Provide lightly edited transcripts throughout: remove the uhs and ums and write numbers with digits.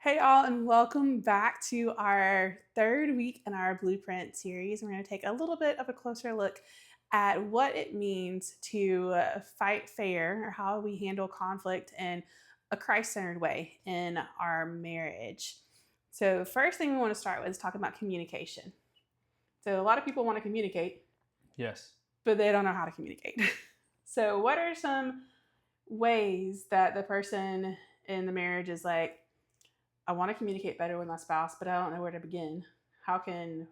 Hey, all, and welcome back to our third week in our Blueprint series. We're going to take a little bit of a closer look at what it means to fight fair or how we handle conflict in a Christ centered way in our marriage. So, the first thing we want to start with is talking about communication. So, a lot of people want to communicate, Yes. but they don't know how to communicate. So, what are some ways that the person in the marriage is like, I want to communicate better with my spouse, but I don't know where to begin? How can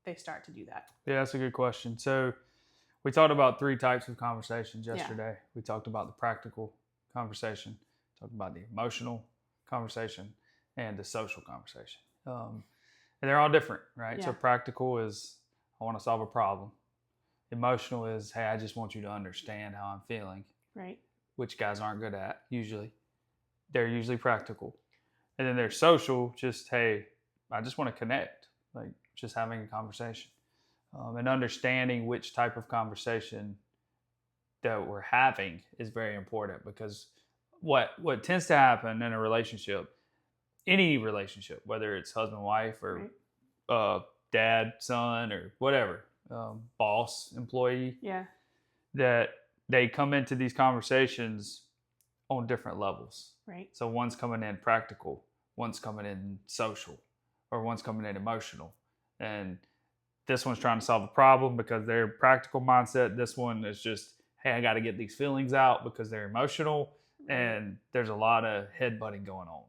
they start to do that? Yeah, that's a good question. So we talked about three types of conversations Yeah. yesterday. We talked about the practical conversation, talked about the emotional conversation, and the social conversation. And they're all different, right? So Yeah. practical is I want to solve a problem. Emotional is hey, I just want you to understand how I'm feeling, Right. which guys aren't good at usually. They're usually practical. And then there's social, just hey, I just want to connect, like just having a conversation. And understanding which type of conversation that we're having is very important because what tends to happen in a relationship, any relationship, whether it's husband wife or Right. dad son or whatever, boss employee, Yeah. that they come into these conversations on different levels. Right. So one's coming in practical, one's coming in social, or one's coming in emotional, and this one's trying to solve a problem because they're practical mindset. This one is just, hey, I got to get these feelings out because they're emotional. Right. And there's a lot of headbutting going on.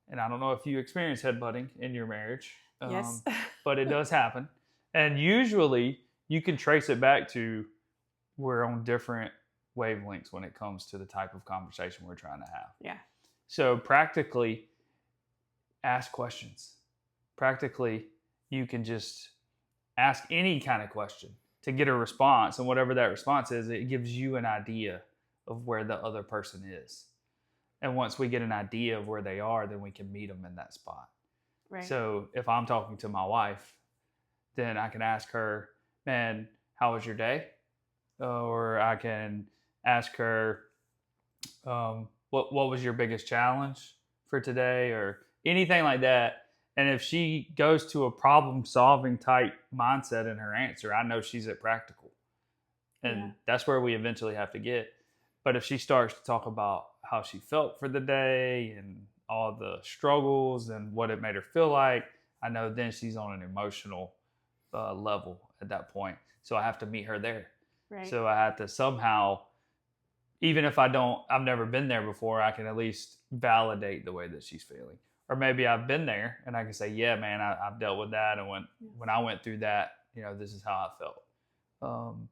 And I don't know if you experience headbutting in your marriage, Yes. but it does happen. And usually you can trace it back to we're on different wavelengths when it comes to the type of conversation we're trying to have. Yeah. So practically ask questions. Practically, you can just ask any kind of question to get a response. And whatever that response is, it gives you an idea of where the other person is. And once we get an idea of where they are, then we can meet them in that spot. Right. So if I'm talking to my wife, then I can ask her, man, how was your day? Or I can ask her, what was your biggest challenge for today? Or anything like that. And if she goes to a problem solving type mindset in her answer, I know she's at practical. Yeah. And that's where we eventually have to get. But if she starts to talk about how she felt for the day and all the struggles and what it made her feel like, I know then she's on an emotional level at that point. So I have to meet her there. Right. So I have to somehow, even if I've never been there before, I can at least validate the way that she's feeling. Or maybe I've been there and I can say, yeah, man, I've dealt with that. And when I went through that, this is how I felt. Um,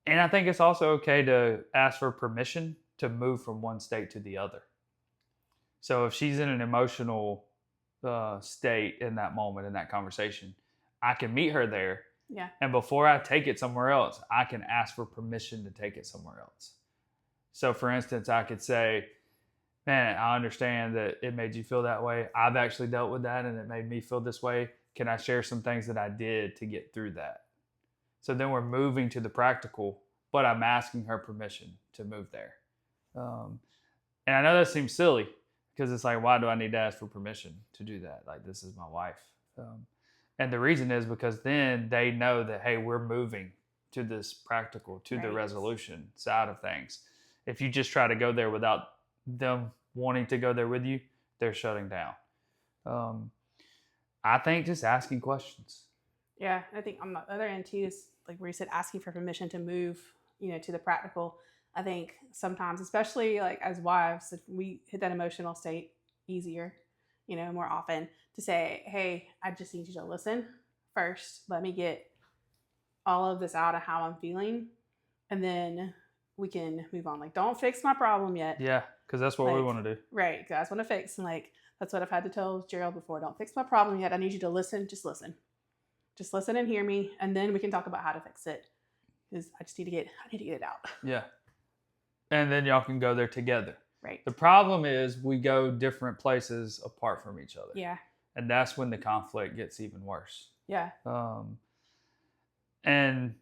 and I think it's also okay to ask for permission to move from one state to the other. So if she's in an emotional state in that moment, in that conversation, I can meet her there. Yeah. And before I take it somewhere else, I can ask for permission to take it somewhere else. So, for instance, I could say, man, I understand that it made you feel that way. I've actually dealt with that and it made me feel this way. Can I share some things that I did to get through that? So then we're moving to the practical, but I'm asking her permission to move there. Um, and I know that seems silly because it's like, why do I need to ask for permission to do that? Like, this is my wife. And the reason is because then they know that, hey, we're moving to this practical, to the Right. resolution side of things. If you just try to go there without them wanting to go there with you, they're shutting down. I think just asking questions. Yeah. I think on the other end too is like where you said asking for permission to move, to the practical. I think sometimes, especially like as wives, if we hit that emotional state easier, more often to say, hey, I just need you to listen first. Let me get all of this out of how I'm feeling. And then we can move on. Like, don't fix my problem yet. Yeah, because that's what we Like, want to do. right. Guys want to fix. And like, that's what I've had to tell Gerald before. Don't fix my problem yet. I need you to listen. Just listen. Just listen and hear me. And then we can talk about how to fix it. Because I need to get it out. Yeah. And then y'all can go there together. Right. The problem is we go different places apart from each other. Yeah. And that's when the conflict gets even worse. Yeah. And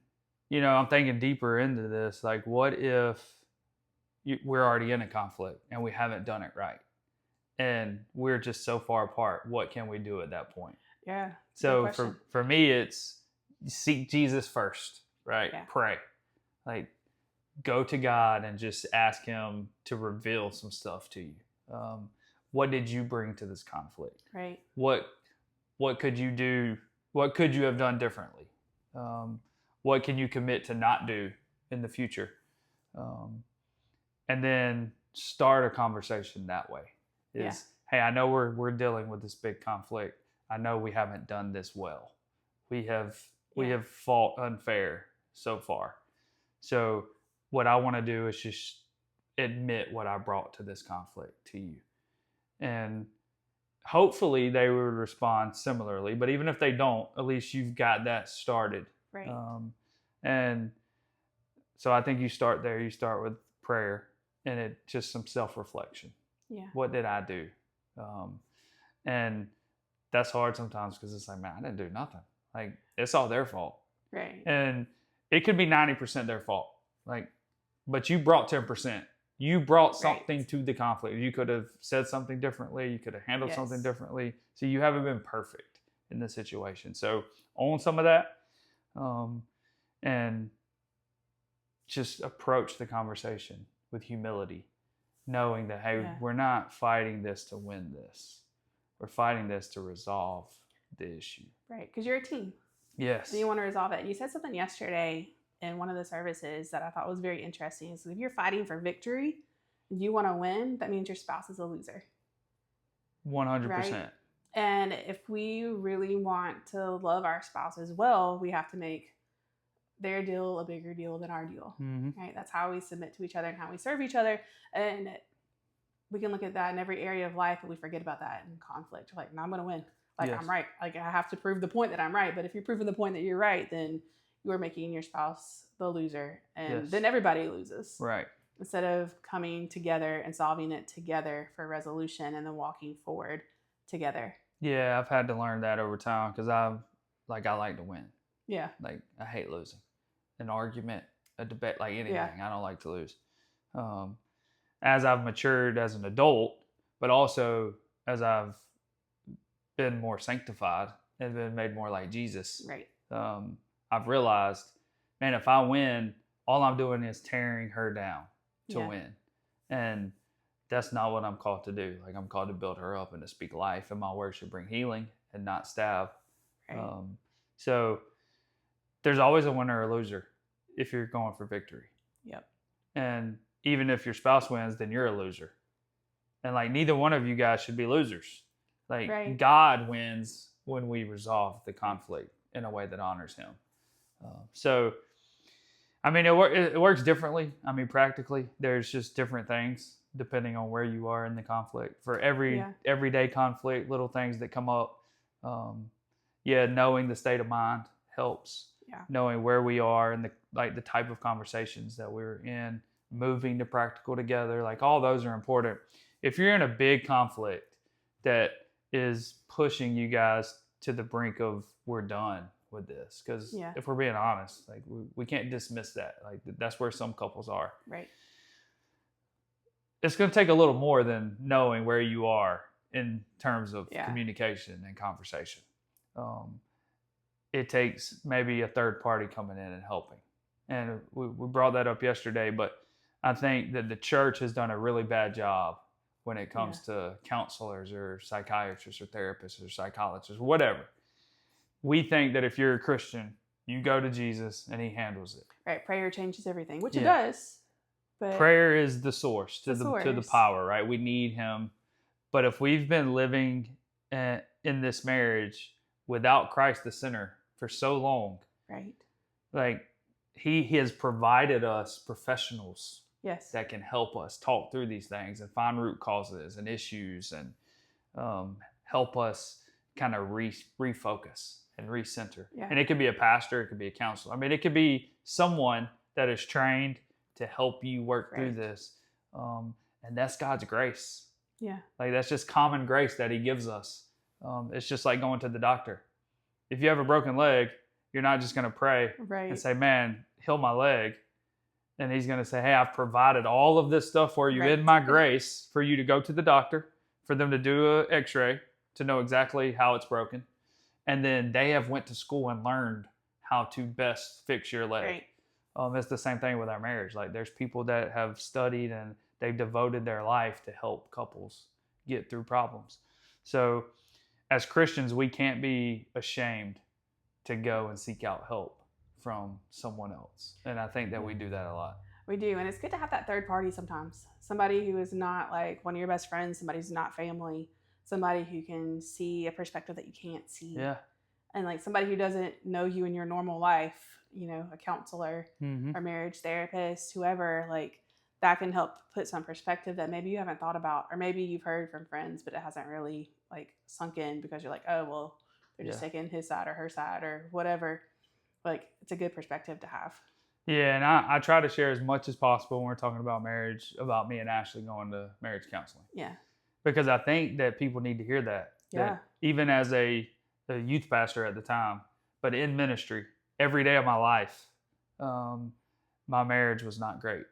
I'm thinking deeper into this. Like, what if we're already in a conflict and we haven't done it right? and we're just so far apart. What can we do at that point? Yeah. So Good question. for me, it's seek Jesus first, right? Yeah. Pray, like go to God and just ask Him to reveal some stuff to you. What did you bring to this conflict? Right. What could you do? What could you have done differently? What can you commit to not do in the future? And then start a conversation that way. Hey, I know we're dealing with this big conflict. I know we haven't done this well. We have fought unfair so far. So what I want to do is just admit what I brought to this conflict to you. And hopefully they would respond similarly. But even if they don't, at least you've got that started. Right. And so I think you start there. You start with prayer and it just some self-reflection. Yeah. What did I do? And that's hard sometimes because it's like, man, I didn't do nothing. Like, it's all their fault. Right. And it could be 90% their fault. Like, but you brought 10%. You brought something to the conflict. You could have said something differently. You could have handled something differently. So you haven't been perfect in this situation. So own some of that, and just approach the conversation with humility, knowing that, hey, we're not fighting this to win this. We're fighting this to resolve the issue. Right, because you're a team. Yes. So you want to resolve it. And you said something yesterday in one of the services that I thought was very interesting. So if you're fighting for victory, you want to win, that means your spouse is a loser. 100%. Right? And if we really want to love our spouses well, we have to make their deal a bigger deal than our deal. Mm-hmm. Right? That's how we submit to each other and how we serve each other. And we can look at that in every area of life, but we forget about that in conflict. We're like, no, I'm going to win. Like, I'm right. Like, I have to prove the point that I'm right. But if you're proving the point that you're right, then you're making your spouse the loser. And then everybody loses. Right. Instead of coming together and solving it together for resolution and then walking forward together. Yeah, I've had to learn that over time because I like to win. Yeah. Like, I hate losing. An argument, a debate, like anything. I don't like to lose. As I've matured as an adult, but also as I've been more sanctified and been made more like Jesus, right? I've realized, man, if I win, all I'm doing is tearing her down to win. And that's not what I'm called to do. Like, I'm called to build her up and to speak life, and my words should bring healing and not stab. Right. So there's always a winner or loser if you're going for victory. Yep. And even if your spouse wins, then you're a loser. And like, neither one of you guys should be losers. Like, God wins when we resolve the conflict in a way that honors Him. So, I mean, it works differently. I mean, practically, there's just different things depending on where you are in the conflict. For every everyday conflict, little things that come up, knowing the state of mind helps. Yeah. Knowing where we are and the type of conversations that we're in, moving to practical together, like all those are important. If you're in a big conflict that is pushing you guys to the brink of we're done with this, because if we're being honest, like we can't dismiss that. Like, that's where some couples are. Right. It's going to take a little more than knowing where you are in terms of communication and conversation. It takes maybe a third party coming in and helping. And we brought that up yesterday, but I think that the church has done a really bad job when it comes to counselors or psychiatrists or therapists or psychologists, whatever. We think that if you're a Christian, you go to Jesus and He handles it. Right. Prayer changes everything, which it does. But prayer is the source to the power, right? We need Him. But if we've been living in this marriage without Christ the center for so long, right? Like, He has provided us professionals that can help us talk through these things and find root causes and issues and help us kind of refocus and recenter. Yeah. And it could be a pastor, it could be a counselor. I mean, it could be someone that is trained to help you work through this. And that's God's grace. Yeah. Like, that's just common grace that He gives us. It's just like going to the doctor. If you have a broken leg, you're not just going to pray and say, man, heal my leg. And He's going to say, hey, I've provided all of this stuff for you in my grace for you to go to the doctor, for them to do an x-ray to know exactly how it's broken. And then they have went to school and learned how to best fix your leg. Right. It's the same thing with our marriage. Like there's people that have studied and they've devoted their life to help couples get through problems. So as Christians, we can't be ashamed to go and seek out help from someone else. And I think that we do that a lot. We do. And it's good to have that third party sometimes. Somebody who is not like one of your best friends, somebody who's not family, somebody who can see a perspective that you can't see. Yeah. And like somebody who doesn't know you in your normal life, you know, a counselor Mm-hmm. or marriage therapist, whoever, like that can help put some perspective that maybe you haven't thought about, or maybe you've heard from friends, but it hasn't really like sunk in because you're like, oh, well, they're just taking his side or her side or whatever. Like it's a good perspective to have. Yeah, and I try to share as much as possible when we're talking about marriage, about me and Ashley going to marriage counseling. Yeah. Because I think that people need to hear that. Yeah. That even as a youth pastor at the time, but in ministry, every day of my life, my marriage was not great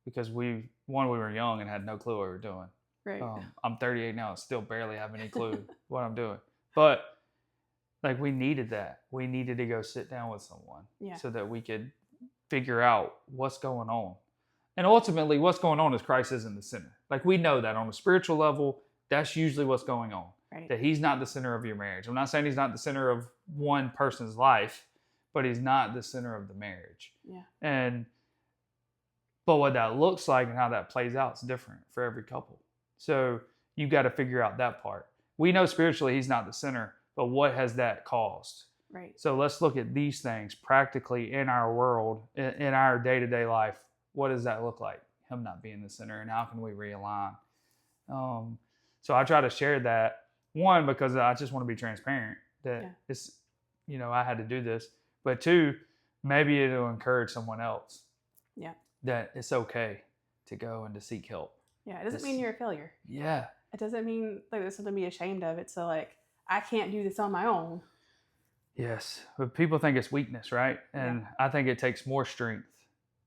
because we were young and had no clue what we were doing. Right. I'm 38 now and still barely have any clue what I'm doing. But like we needed that. We needed to go sit down with someone so that we could figure out what's going on. And ultimately what's going on is Christ isn't the center. Like we know that on a spiritual level, that's usually what's going on. Right. That he's not the center of your marriage. I'm not saying he's not the center of one person's life, but he's not the center of the marriage. Yeah. But what that looks like and how that plays out is different for every couple. So you got to figure out that part. We know spiritually he's not the center, but what has that caused? Right. So let's look at these things practically in our world, in our day-to-day life. What does that look like? Him not being the center, and how can we realign? So I try to share that, one, because I just want to be transparent that it's, you know, I had to do this, but two, maybe it'll encourage someone else. Yeah. That it's okay to go and to seek help. Yeah. It doesn't mean you're a failure. Yeah. It doesn't mean like there's something to be ashamed of. It's like, I can't do this on my own. Yes. But people think it's weakness, right? And I think it takes more strength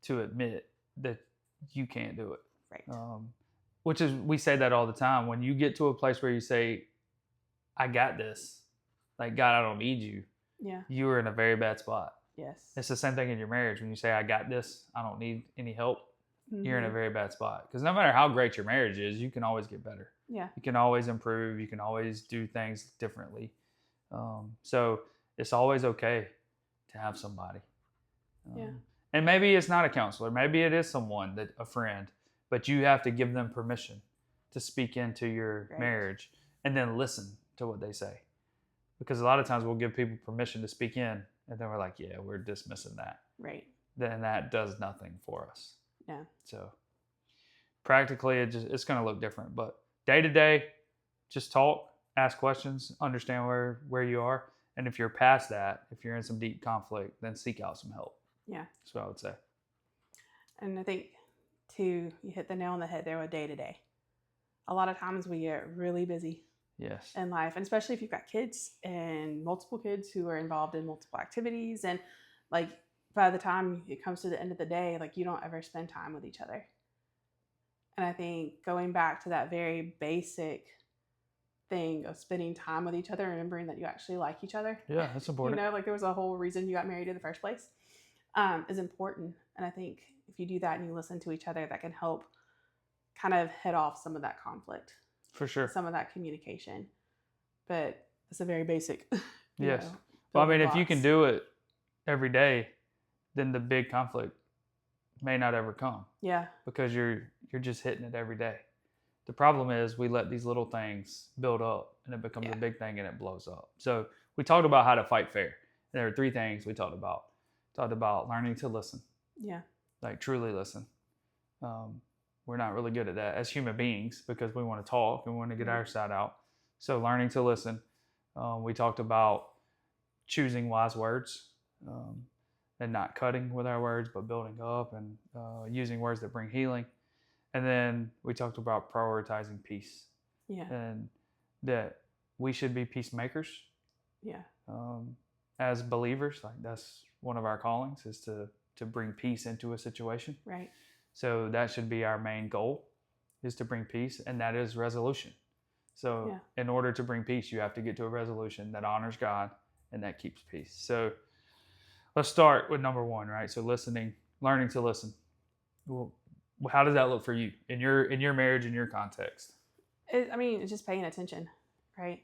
to admit that you can't do it. Right. Which is, we say that all the time. When you get to a place where you say, I got this, like, God, I don't need you. Yeah. You are in a very bad spot. Yes. It's the same thing in your marriage. When you say, I got this, I don't need any help, you're in a very bad spot. Because no matter how great your marriage is, you can always get better. Yeah. You can always improve. You can always do things differently. So it's always okay to have somebody. And maybe it's not a counselor. Maybe it is someone, a friend, but you have to give them permission to speak into your marriage and then listen to what they say. Because a lot of times we'll give people permission to speak in and then we're like, yeah, we're dismissing that. Right. Then that does nothing for us. Yeah. So practically it's going to look different, but day to day, just talk, ask questions, understand where you are. And if you're past that, if you're in some deep conflict, then seek out some help. Yeah. That's what I would say. And I think too, you hit the nail on the head there with day to day. A lot of times we get really busy. Yes. In life, and especially if you've got kids and multiple kids who are involved in multiple activities, and like by the time it comes to the end of the day, like you don't ever spend time with each other. And I think going back to that very basic thing of spending time with each other, remembering that you actually like each other. Yeah, that's important. You know, like there was a whole reason you got married in the first place, is important. And I think if you do that and you listen to each other, that can help kind of head off some of that conflict. For sure. Some of that communication. But it's a very basic. Yes. Know, well, I mean, if blocks. you can do it every day, then the big conflict may not ever come. Yeah. Because you're just hitting it every day. The problem is we let these little things build up and it becomes a big thing and it blows up. So we talked about how to fight fair. And there are 3 things we talked about. Talked about learning to listen. Yeah. Like truly listen. We're not really good at that as human beings because we want to talk and we want to get our side out. So learning to listen. We talked about choosing wise words and not cutting with our words, but building up and using words that bring healing. And then we talked about prioritizing peace. Yeah. And that we should be peacemakers. Yeah. As believers, like that's one of our callings is to bring peace into a situation. Right. So that should be our main goal, is to bring peace, and that is resolution. So Yeah. in order to bring peace, you have to get to a resolution that honors God and that keeps peace. So let's start with number one, right? So listening, learning to listen. Well, how does that look for you in your marriage, in your context? I mean, it's just paying attention, right?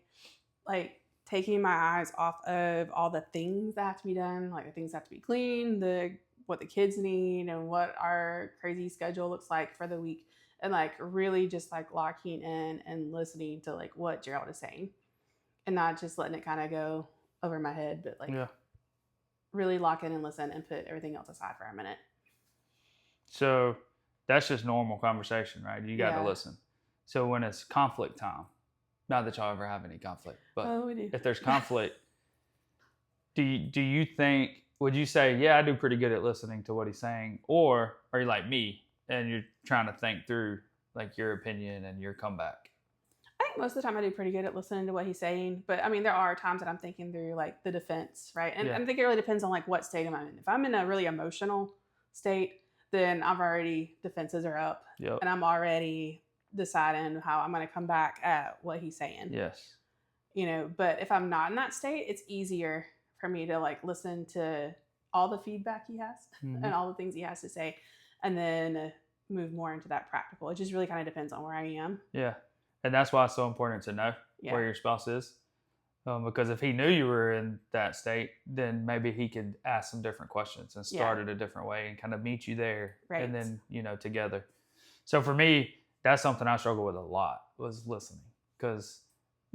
Like taking my eyes off of all the things that have to be done, like the things that have to be clean, what the kids need, and what our crazy schedule looks like for the week, and like really just like locking in and listening to like what Gerald is saying, and not just letting it kind of go over my head, but like Yeah. really lock in and listen and put everything else aside for a minute. So that's just normal conversation, right? You got to Yeah. listen. So when it's conflict time, not that y'all ever have any conflict, but Oh, we do. if there's conflict, do you think, would you say, yeah, I do pretty good at listening to what he's saying, or are you like me and you're trying to think through like your opinion and your comeback? I think most of the time I do pretty good at listening to what he's saying, but I mean, there are times that I'm thinking through like the defense, right? And Yeah. I think it really depends on like what state I'm in. If I'm in a really emotional state, then defenses are up, Yep. and I'm already deciding how I'm going to come back at what he's saying. Yes. But if I'm not in that state, it's easier for me to like listen to all the feedback he has Mhm. and all the things he has to say, and then move more into that practical. It just really kind of depends on where I am. Yeah. And that's why it's so important to know Yeah. where your spouse is. Because if he knew you were in that state, then maybe he could ask some different questions and start it a different way and kind of meet you there. Right. And then, together. So for me, that's something I struggle with a lot, was listening. Because,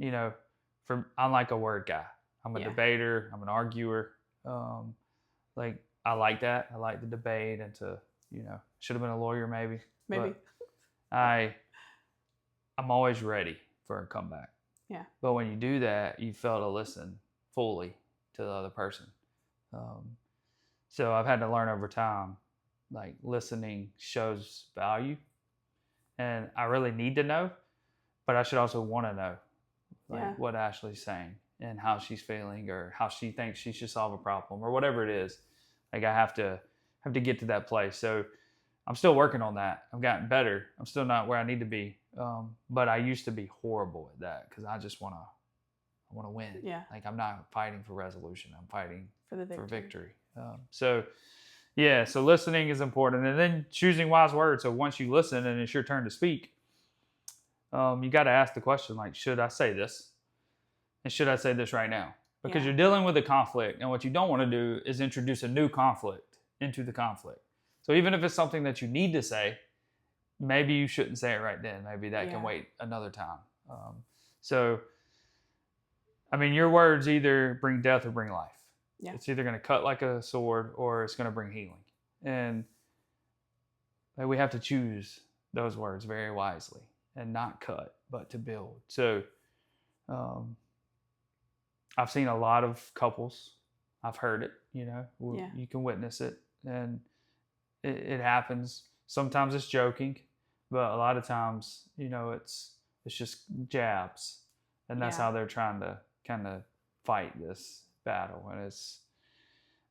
I'm like a word guy. I'm a debater. I'm an arguer. I like that. I like the debate and to, should have been a lawyer maybe. Maybe. But I'm always ready for a comeback. Yeah. But when you do that, you fail to listen fully to the other person. So I've had to learn over time, like listening shows value, and I really need to know, but I should also want to know, like what Ashley's saying and how she's feeling or how she thinks she should solve a problem or whatever it is. Like I have to get to that place. So I'm still working on that. I've gotten better. I'm still not where I need to be. But I used to be horrible at that because I just want to win. Yeah. Like I'm not fighting for resolution. I'm fighting for victory. So listening is important, and then choosing wise words. So once you listen and it's your turn to speak, you got to ask the question, like, should I say this? And should I say this right now? Because you're dealing with a conflict, and what you don't want to do is introduce a new conflict into the conflict. So even if it's something that you need to say, maybe you shouldn't say it right then. Maybe that can wait another time. Your words either bring death or bring life. Yeah. It's either going to cut like a sword or it's going to bring healing. And we have to choose those words very wisely and not cut, but to build. So I've seen a lot of couples. I've heard it, you can witness it. And it happens. Sometimes it's joking, but a lot of times, it's just jabs, and that's how they're trying to kind of fight this battle. And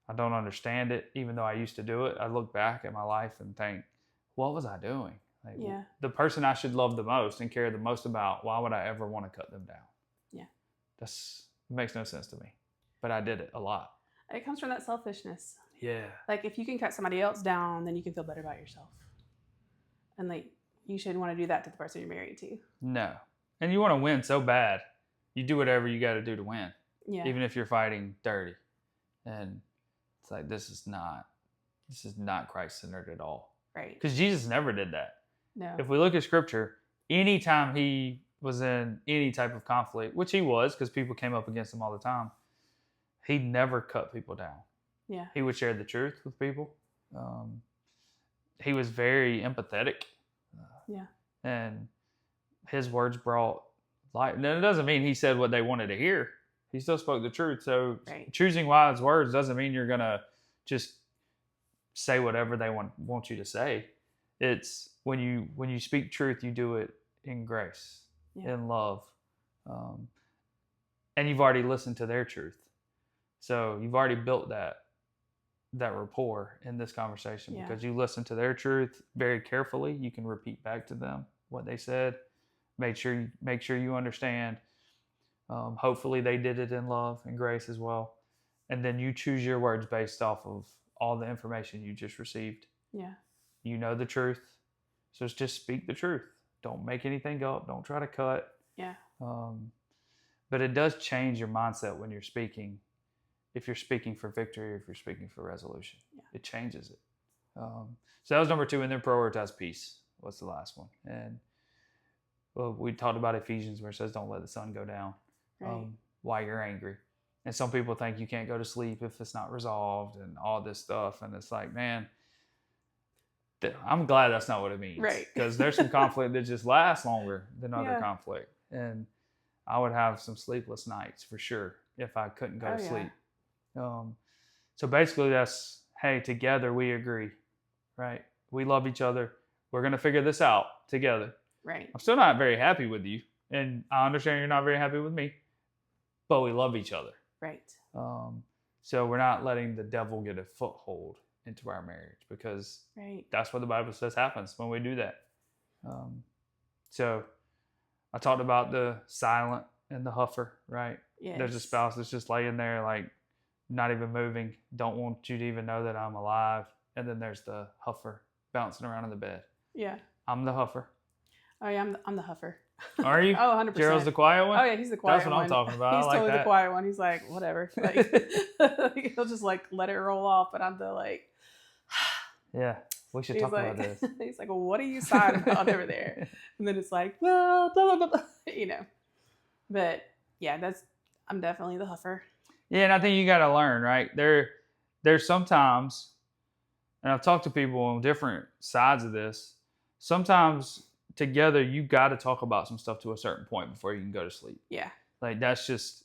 I don't understand it, even though I used to do it. I look back at my life and think, what was I doing? Like, the person I should love the most and care the most about, why would I ever want to cut them down? Yeah, it makes no sense to me, but I did it a lot. It comes from that selfishness. Yeah. Like if you can cut somebody else down, then you can feel better about yourself. And like you shouldn't want to do that to the person you're married to. No. And you want to win so bad. You do whatever you got to do to win. Yeah. Even if you're fighting dirty. And it's like this is not Christ-centered at all. Right. Because Jesus never did that. No. If we look at scripture, anytime he was in any type of conflict, which he was because people came up against him all the time, he never cut people down. Yeah. He would share the truth with people. He was very empathetic. And his words brought light. And it doesn't mean he said what they wanted to hear. He still spoke the truth. So choosing wise words doesn't mean you're going to just say whatever they want you to say. It's when you speak truth, you do it in grace, in love. And you've already listened to their truth. So you've already built that rapport in this conversation because you listen to their truth very carefully. You can repeat back to them what they said. make sure you understand. Hopefully they did it in love and grace as well. And then you choose your words based off of all the information you just received. Yeah. You know the truth. So it's just speak the truth. Don't make anything up. Don't try to cut. Yeah. But it does change your mindset when you're speaking. If you're speaking for victory, or if you're speaking for resolution, it changes it. So that was number 2. And then prioritize peace. What's the last one? And well, we talked about Ephesians where it says, don't let the sun go down while you're angry. And some people think you can't go to sleep if it's not resolved and all this stuff. And it's like, man, I'm glad that's not what it means. Right. Because there's some conflict that just lasts longer than other conflict. And I would have some sleepless nights for sure if I couldn't go to sleep. So basically that's, hey, together we agree, right? We love each other. We're going to figure this out together. Right. I'm still not very happy with you. And I understand you're not very happy with me. But we love each other. Right. So we're not letting the devil get a foothold into our marriage, because that's what the Bible says happens when we do that. So I talked about the silent and the huffer, right? Yes. There's a spouse that's just laying there, like not even moving, don't want you to even know that I'm alive. And then there's the huffer bouncing around in the bed. Yeah. I'm the huffer. Oh yeah, I'm the huffer. Are you? Oh, 100%. Gerald's the quiet one? Oh yeah, he's the quiet one. That's what I'm talking about. He's I like totally that. the quiet one. He's like, whatever. Like he'll just like let it roll off, but I'm the like yeah. We should talk about this. He's like, well, what are you sad about over there? And then it's like, well, blah, blah, blah, blah, you know. But yeah, I'm definitely the huffer. Yeah, and I think you got to learn, right? There's sometimes, and I've talked to people on different sides of this, sometimes together you got to talk about some stuff to a certain point before you can go to sleep. Yeah. Like that's just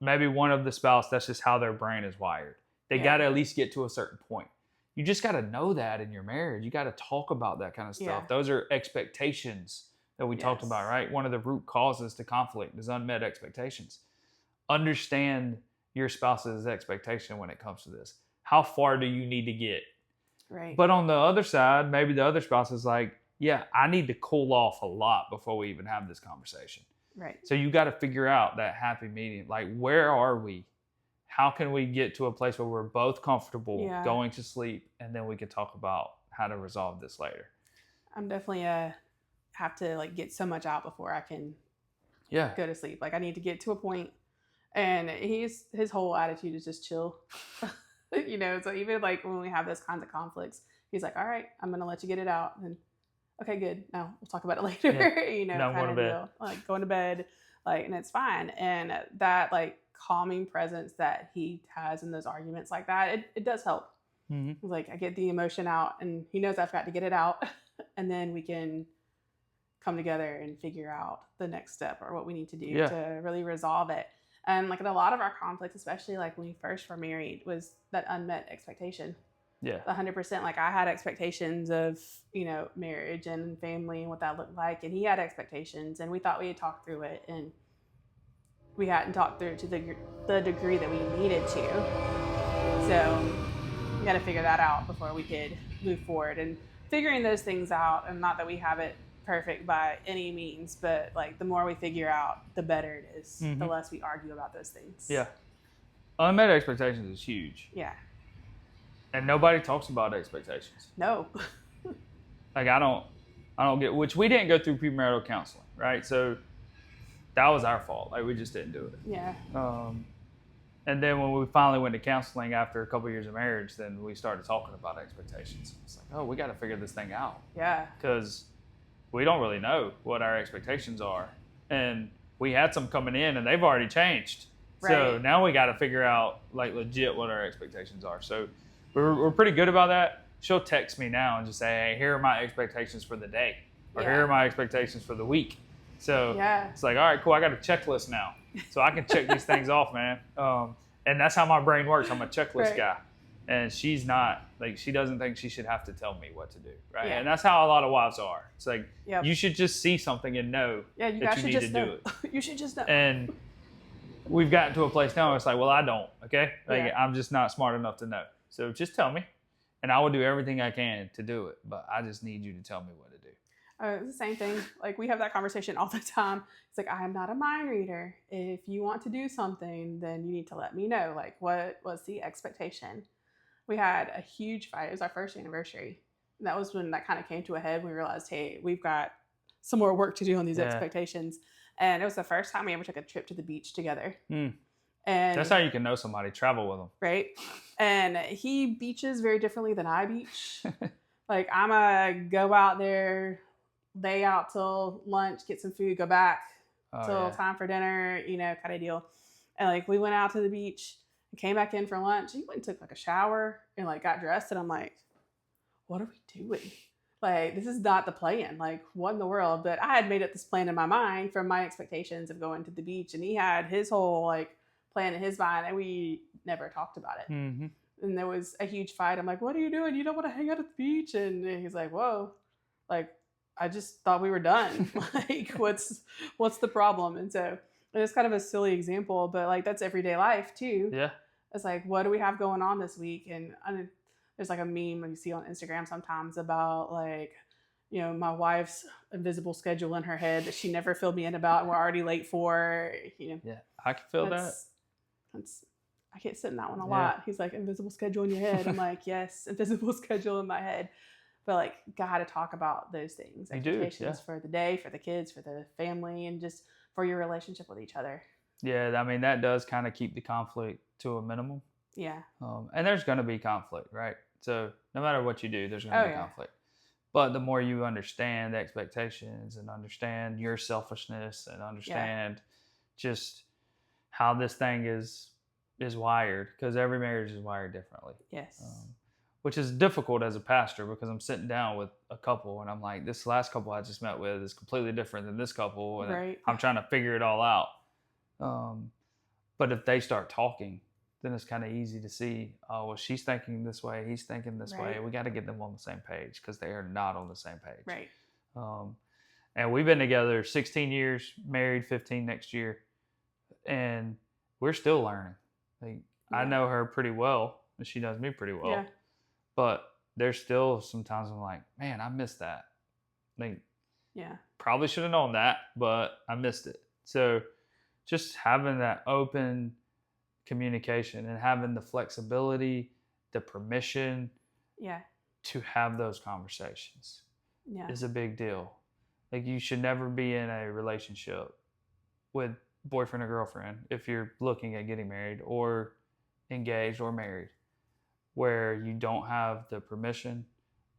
maybe one of the spouse, that's just how their brain is wired. They got to at least get to a certain point. You just got to know that in your marriage. You got to talk about that kind of stuff. Yeah. Those are expectations that we talked about, right? One of the root causes to conflict is unmet expectations. Understand your spouse's expectation when it comes to this. How far do you need to get? Right. But on the other side, maybe the other spouse is like, yeah, I need to cool off a lot before we even have this conversation. Right. So you got to figure out that happy medium. Like, where are we? How can we get to a place where we're both comfortable going to sleep, and then we can talk about how to resolve this later? I'm definitely have to like get so much out before I can go to sleep. Like I need to get to a point, and his whole attitude is just chill. You know, so even like when we have those kinds of conflicts, he's like, all right, I'm gonna let you get it out, and okay, good. No, we'll talk about it later. Yeah. You know, no, kind of deal. Like going to bed, like, and it's fine. And that like calming presence that he has in those arguments like that, it does help. Mm-hmm. Like I get the emotion out, and he knows I've got to get it out, and then we can come together and figure out the next step or what we need to do to really resolve it. And like in a lot of our conflicts, especially like when we first were married, was that unmet expectation. Yeah. 100%. Like I had expectations of, you know, marriage and family and what that looked like. And he had expectations, and we thought we had talked through it, and we hadn't talked through it to the degree that we needed to. So we got to figure that out before we could move forward. And figuring those things out, and not that we have it perfect by any means, but like the more we figure out, the better it is. Mm-hmm. The less we argue about those things. Yeah. Unmet expectations is huge. Yeah. And nobody talks about expectations. No. Like I don't get, which we didn't go through premarital counseling, right? So that was our fault. Like we just didn't do it. Yeah. And then when we finally went to counseling after a couple of years of marriage, then we started talking about expectations. It's like, oh, we got to figure this thing out. Yeah. Because we don't really know what our expectations are. And we had some coming in and they've already changed. Right. So now we got to figure out like legit what our expectations are. So we're pretty good about that. She'll text me now and just say, hey, here are my expectations for the day. Or here are my expectations for the week. So it's like, all right, cool. I got a checklist now. So I can check these things off, man. And that's how my brain works. I'm a checklist guy. And she's not, like, she doesn't think she should have to tell me what to do, right? Yeah. And that's how a lot of wives are. It's like, you should just see something and know that you need to do it. You should just know. And we've gotten to a place now where it's like, well, I don't, okay? Like, I'm just not smart enough to know. So just tell me, and I will do everything I can to do it. But I just need you to tell me what to do. It's the same thing. Like, we have that conversation all the time. It's like, I am not a mind reader. If you want to do something, then you need to let me know. Like, what was the expectation? We had a huge fight. It was our first anniversary. And that was when that kind of came to a head. We realized, hey, we've got some more work to do on these Yeah. expectations. And it was the first time we ever took a trip to the beach together. Mm. And That's how you can know somebody. Travel with them. right. And he beaches very differently than I beach. Like, I'm a go out there, lay out till lunch, get some food, go back till time for dinner, you know, kind of deal. And like, we went out to the beach and came back in for lunch. He went and took like a shower and like got dressed. And I'm like, what are we doing? Like, this is not the plan. Like, what in the world? But I had made up this plan in my mind from my expectations of going to the beach. And he had his whole like plan in his mind, and we never talked about it. Mm-hmm. And there was a huge fight. I'm like, what are you doing? You don't want to hang out at the beach? And he's like, whoa, like, I just thought we were done. Like, what's the problem? And so it's kind of a silly example, but like, that's everyday life too. Yeah. It's like, what do we have going on this week? And there's like a meme you see on Instagram sometimes about like, you know, my wife's invisible schedule in her head that she never filled me in about, and we're already late for, you know. Yeah, I can feel that. I get sit in that one a lot. He's like, invisible schedule in your head. I'm like, yes, invisible schedule in my head. But like, gotta talk about those things. Expectations for the day, for the kids, for the family, and just for your relationship with each other. Yeah, I mean, that does kind of keep the conflict to a minimum. Yeah. And there's going to be conflict, right? So no matter what you do, there's going to be conflict. But the more you understand the expectations and understand your selfishness and understand just how this thing is wired, because every marriage is wired differently. Yes. Which is difficult as a pastor, because I'm sitting down with a couple and I'm like, this last couple I just met with is completely different than this couple. And I'm trying to figure it all out. But if they start talking, then it's kind of easy to see, oh, well, she's thinking this way, he's thinking this way. We got to get them on the same page, because they are not on the same page. Right. And we've been together 16 years, married 15 next year, and we're still learning. Like, I know her pretty well, and she knows me pretty well. Yeah. But there's still some times I'm like, man, I missed that. Like, probably should have known that, but I missed it. So just having that open communication and having the flexibility, the permission to have those conversations is a big deal. Like, you should never be in a relationship with boyfriend or girlfriend, if you're looking at getting married or engaged or married, where you don't have the permission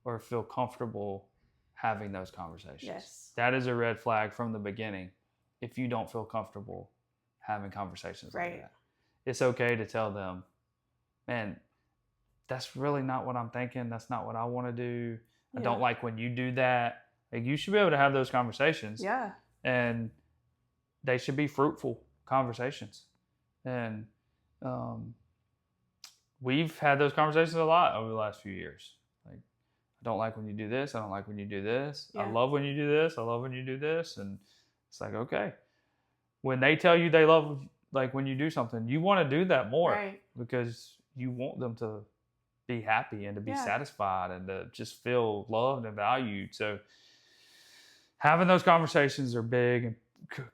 or feel comfortable having those conversations. Yes. That is a red flag from the beginning if you don't feel comfortable having conversations like that. It's okay to tell them, man, that's really not what I'm thinking. That's not what I want to do. I don't like when you do that. Like, you should be able to have those conversations. Yeah. And they should be fruitful conversations. And we've had those conversations a lot over the last few years. Like, I don't like when you do this. I don't like when you do this. I love when you do this. I love when you do this. And it's like, okay. When they tell you they love, like, when you do something, you want to do that more, because you want them to be happy and to be satisfied and to just feel loved and valued. So having those conversations are big, and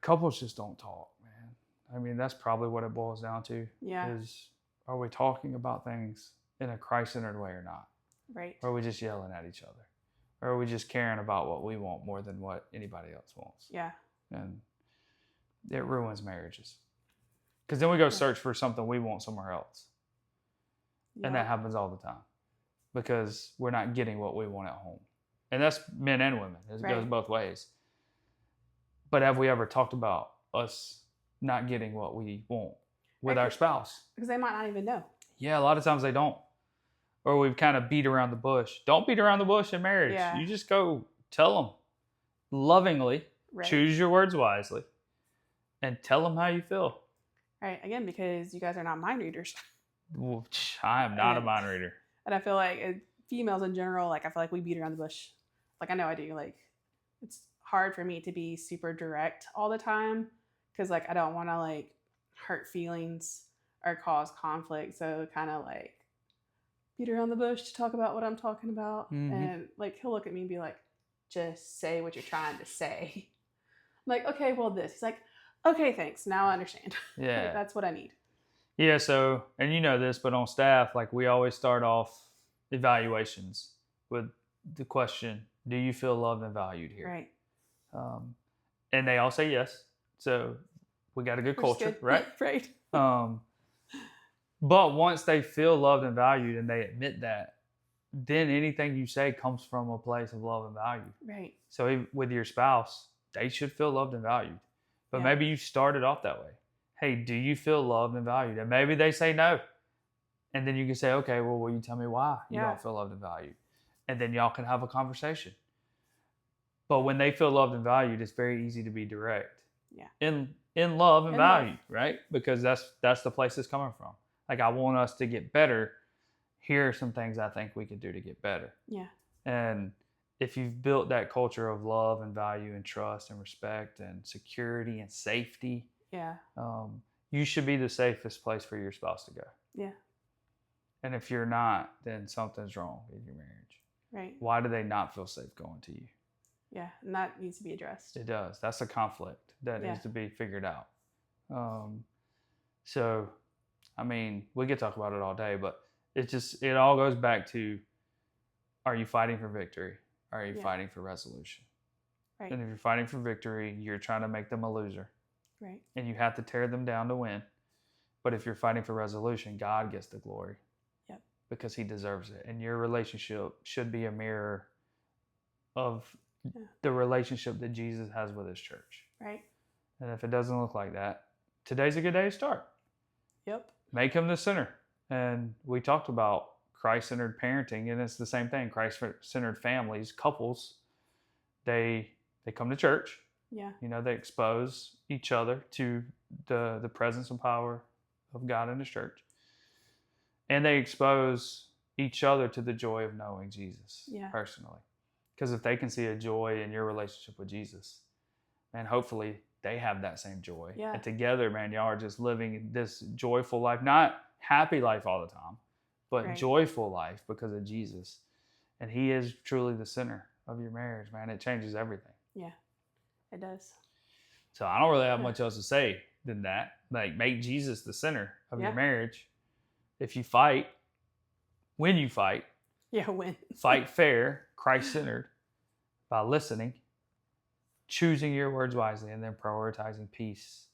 couples just don't talk, man. I mean, that's probably what it boils down to. Yeah. Is, are we talking about things in a Christ-centered way or not? Right. Or are we just yelling at each other? Or are we just caring about what we want more than what anybody else wants? Yeah. And it ruins marriages. Because then we go search for something we want somewhere else. Yeah. And that happens all the time, because we're not getting what we want at home. And that's men and women. It goes both ways. But have we ever talked about us not getting what we want with our spouse? Because they might not even know. Yeah, a lot of times they don't. Or we've kind of beat around the bush. Don't beat around the bush in marriage. Yeah. You just go tell them lovingly, choose your words wisely, and tell them how you feel. Right. Again, because you guys are not mind readers. Well, I am not a mind reader. And I feel like females in general, like, I feel like we beat around the bush. Like, I know I do. Like, it's hard for me to be super direct all the time, because, like, I don't want to, like, hurt feelings or cause conflict. So kind of, like, beat around the bush to talk about what I'm talking about. Mm-hmm. And, like, he'll look at me and be like, just say what you're trying to say. I'm like, okay, well, this. He's like, okay, thanks. Now I understand. Yeah. Like, that's what I need. Yeah, so, and you know this, but on staff, like we always start off evaluations with the question, do you feel loved and valued here? Right. And they all say yes. So we got a good Which is culture, good. right? Right. But once they feel loved and valued and they admit that, then anything you say comes from a place of love and value. Right. So with your spouse, they should feel loved and valued. But Yeah. maybe you started off that way. Hey, do you feel loved and valued? And maybe they say no. And then you can say, okay, well, will you tell me why you Yeah. don't feel loved and valued? And then y'all can have a conversation. But when they feel loved and valued, it's very easy to be direct. Yeah. In love and In value, love. right? Because that's the place it's coming from. Like, I want us to get better. Here are some things I think we could do to get better. Yeah. And if you've built that culture of love and value and trust and respect and security and safety, Yeah. you should be the safest place for your spouse to go. Yeah. And if you're not, then something's wrong in your marriage. Right. Why do they not feel safe going to you? Yeah. And that needs to be addressed. It does. That's a conflict that Yeah. needs to be figured out. So, I mean, we could talk about it all day, but it all goes back to, are you fighting for victory? Are you Yeah. fighting for resolution? Right. And if you're fighting for victory, you're trying to make them a loser. Right. And you have to tear them down to win. But if you're fighting for resolution, God gets the glory. Yep. Because he deserves it. And your relationship should be a mirror of the relationship that Jesus has with his church. Right. And if it doesn't look like that, today's a good day to start. Yep. Make him the center. And we talked about Christ-centered parenting, and it's the same thing. Christ-centered families, couples, they come to church. Yeah. You know, they expose each other to the presence and power of God in his church. And they expose each other to the joy of knowing Jesus personally. Because if they can see a joy in your relationship with Jesus, and hopefully they have that same joy. Yeah. And together, man, y'all are just living this joyful life, not happy life all the time, but Right. joyful life because of Jesus. And he is truly the center of your marriage, man. It changes everything. Yeah. It does. So I don't really have much else to say than that. Like, make Jesus the center of your marriage. If you fight, when you fight, Yeah. Win. fight fair, Christ-centered, by listening, choosing your words wisely, and then prioritizing peace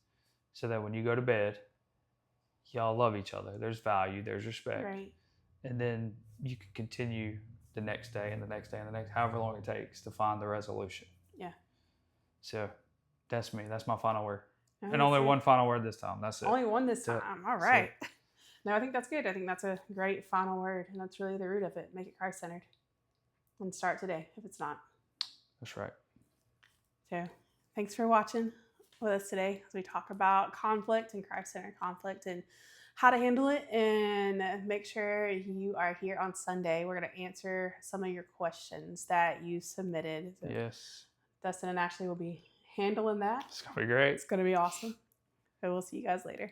so that when you go to bed, y'all love each other. There's value, there's respect. Right. And then you can continue the next day and the next day and the next, however long it takes to find the resolution. Yeah. So that's me. That's my final word. No, And that's only it. one final word this time. That's it. Only one this That's it. time. All right. No, I think that's good. I think that's a great final word. And that's really the root of it. Make it Christ-centered. And start today if it's not. That's right. So thanks for watching with us today as we talk about conflict and Christ-centered conflict and how to handle it. And make sure you are here on Sunday. We're going to answer some of your questions that you submitted. So Yes. Dustin and Ashley will be handling that. It's going to be great. It's going to be awesome. So we'll see you guys later.